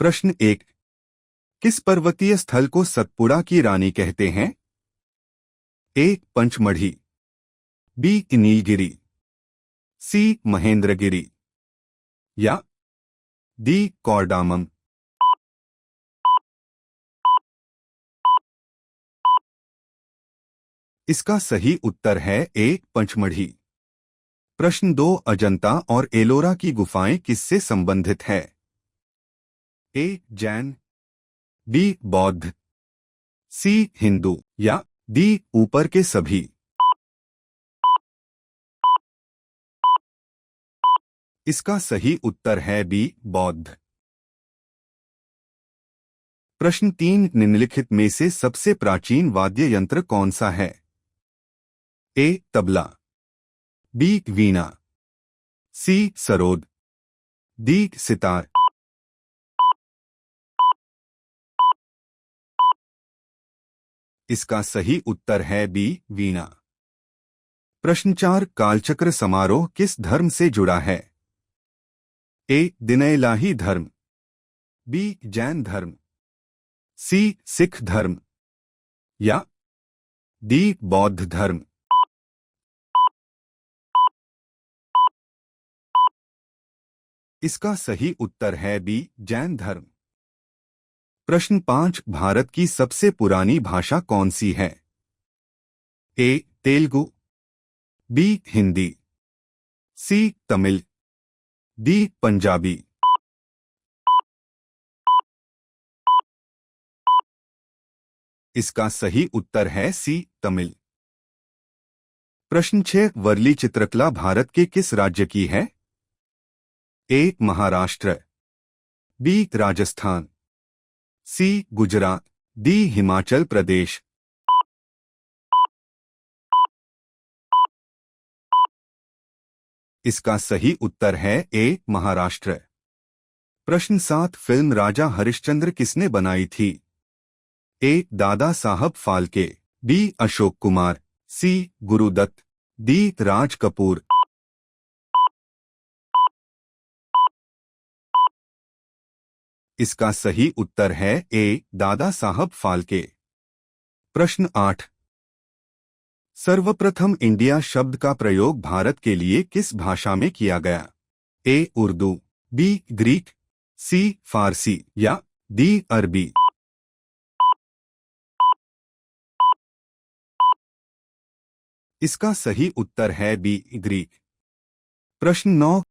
प्रश्न 1। किस पर्वतीय स्थल को सतपुड़ा की रानी कहते हैं? ए. पंचमढ़ी, बी. नीलगिरी, सी. महेंद्रगिरी या डी. कौरडामम। इसका सही उत्तर है ए. पंचमढ़ी। प्रश्न 2। अजंता और एलोरा की गुफाएं किससे संबंधित है? ए. जैन, बी. बौद्ध, सी. हिंदू या डी. ऊपर के सभी। इसका सही उत्तर है बी. बौद्ध। प्रश्न 3। निम्नलिखित में से सबसे प्राचीन वाद्य यंत्र कौन सा है? ए. तबला, बी. वीणा, सी. सरोद, डी. सितार। इसका सही उत्तर है बी. वीणा। प्रश्न 4। कालचक्र समारोह किस धर्म से जुड़ा है? ए. दिनइलाही धर्म, बी. जैन धर्म, सी. सिख धर्म या डी. बौद्ध धर्म। इसका सही उत्तर है बी. जैन धर्म। प्रश्न 5। भारत की सबसे पुरानी भाषा कौन सी है? ए. तेलुगु, बी. हिंदी, सी. तमिल, डी. पंजाबी। इसका सही उत्तर है सी. तमिल। प्रश्न 6। वर्ली चित्रकला भारत के किस राज्य की है? ए. महाराष्ट्र, बी. राजस्थान, सी. गुजरात, डी. हिमाचल प्रदेश। इसका सही उत्तर है ए. महाराष्ट्र। प्रश्न 7। फिल्म राजा हरिश्चंद्र किसने बनाई थी? ए. दादा साहब फाल्के, बी. अशोक कुमार, सी. गुरुदत्त, डी. राज कपूर। इसका सही उत्तर है ए. दादा साहब फाल्के। प्रश्न 8। सर्वप्रथम इंडिया शब्द का प्रयोग भारत के लिए किस भाषा में किया गया? ए. उर्दू, बी. ग्रीक, सी. फारसी या डी. अरबी। इसका सही उत्तर है बी. ग्रीक। प्रश्न 9।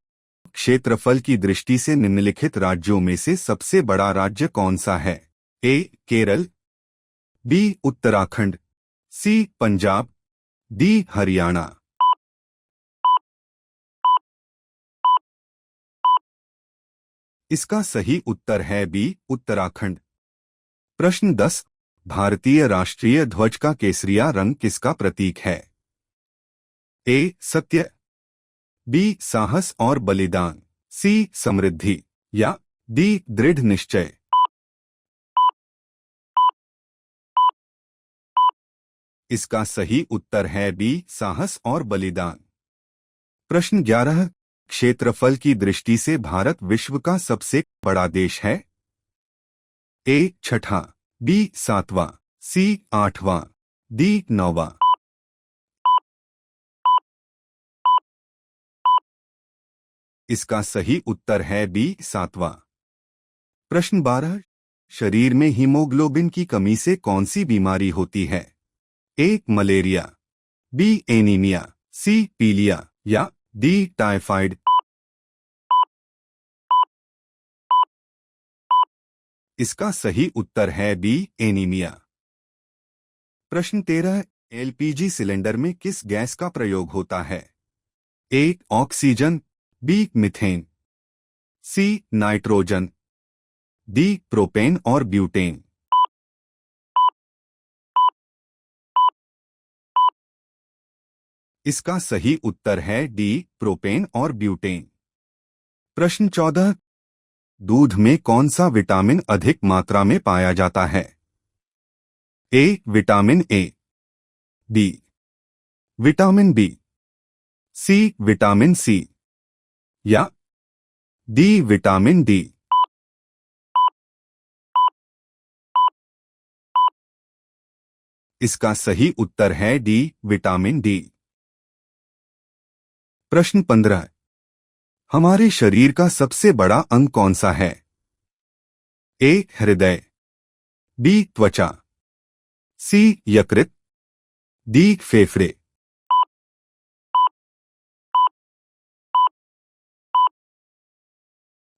क्षेत्रफल की दृष्टि से निम्नलिखित राज्यों में से सबसे बड़ा राज्य कौन सा है? ए. केरल, बी. उत्तराखंड, सी. पंजाब, डी. हरियाणा। इसका सही उत्तर है बी. उत्तराखंड। प्रश्न 10। भारतीय राष्ट्रीय ध्वज का केसरिया रंग किसका प्रतीक है? ए. सत्य, बी. साहस और बलिदान, सी. समृद्धि या डी. दृढ़ निश्चय। इसका सही उत्तर है बी. साहस और बलिदान। प्रश्न 11। क्षेत्रफल की दृष्टि से भारत विश्व का सबसे बड़ा देश है? ए. छठा, बी. सातवां, सी. आठवां, डी. नौवां। इसका सही उत्तर है बी. सातवां। प्रश्न 12। शरीर में हीमोग्लोबिन की कमी से कौन सी बीमारी होती है? A. Malaria, B. Anaemia, C. पीलिया या डी. टाइफाइड। इसका सही उत्तर है बी. एनीमिया। प्रश्न 13। एलपीजी सिलेंडर में किस गैस का प्रयोग होता है? A. Oxygen, B. Methane, C. Nitrogen, D. Propane और ब्यूटेन। इसका सही उत्तर है डी. प्रोपेन और ब्यूटेन। प्रश्न 14। दूध में कौन सा विटामिन अधिक मात्रा में पाया जाता है? A. Vitamin A, B. Vitamin B, C. Vitamin C या डी. Vitamin D. इसका सही उत्तर है डी, विटामिन डी। प्रश्न 15। हमारे शरीर का सबसे बड़ा अंग कौन सा है? ए, हृदय, बी, त्वचा, सी, यकृत, डी, फेफड़े।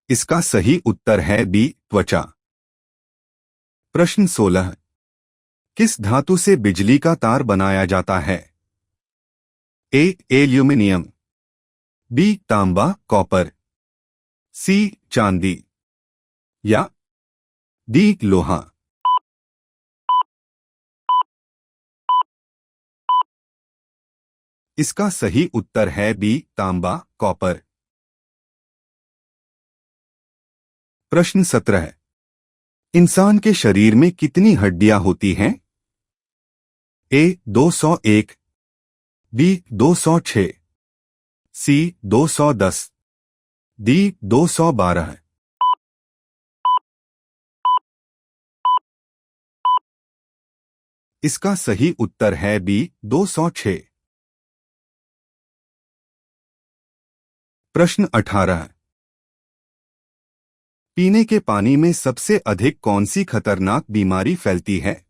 इसका सही उत्तर है बी, त्वचा। प्रश्न 16। किस धातु से बिजली का तार बनाया जाता है? ए, एल्यूमिनियम, बी, तांबा कॉपर, सी, चांदी, या डी, लोहा। इसका सही उत्तर है बी, तांबा कॉपर। प्रश्न 17। इंसान के शरीर में कितनी हड्डियां होती हैं? ए, 201, बी, 206, सी, 210, डी, 212। इसका सही उत्तर है बी, 206। प्रश्न 18। पीने के पानी में सबसे अधिक कौन सी खतरनाक बीमारी फैलती है?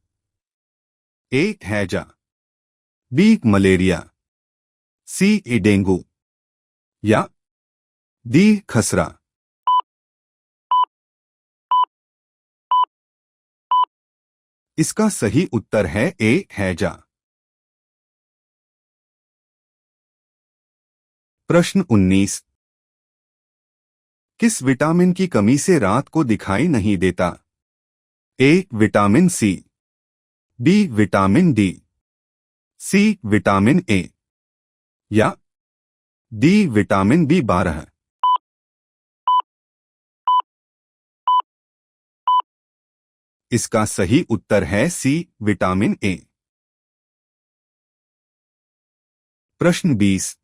ए, हैजा, बी, मलेरिया, सी, डेंगू, या डी, खसरा। इसका सही उत्तर है ए, हैजा। प्रश्न 19। किस विटामिन की कमी से रात को दिखाई नहीं देता? A, vitamin C, B, vitamin D, C, vitamin A, या डी, विटामिन बी12। इसका सही उत्तर है सी, विटामिन ए। प्रश्न 20।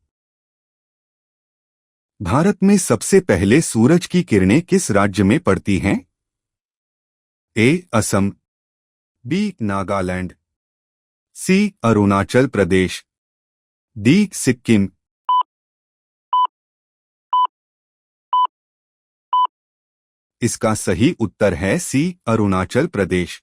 भारत में सबसे पहले सूरज की किरणें किस राज्य में पड़ती हैं? ए, असम, बी, नागालैंड, सी, अरुणाचल प्रदेश, डी, सिक्किम। इसका सही उत्तर है सी, अरुणाचल प्रदेश।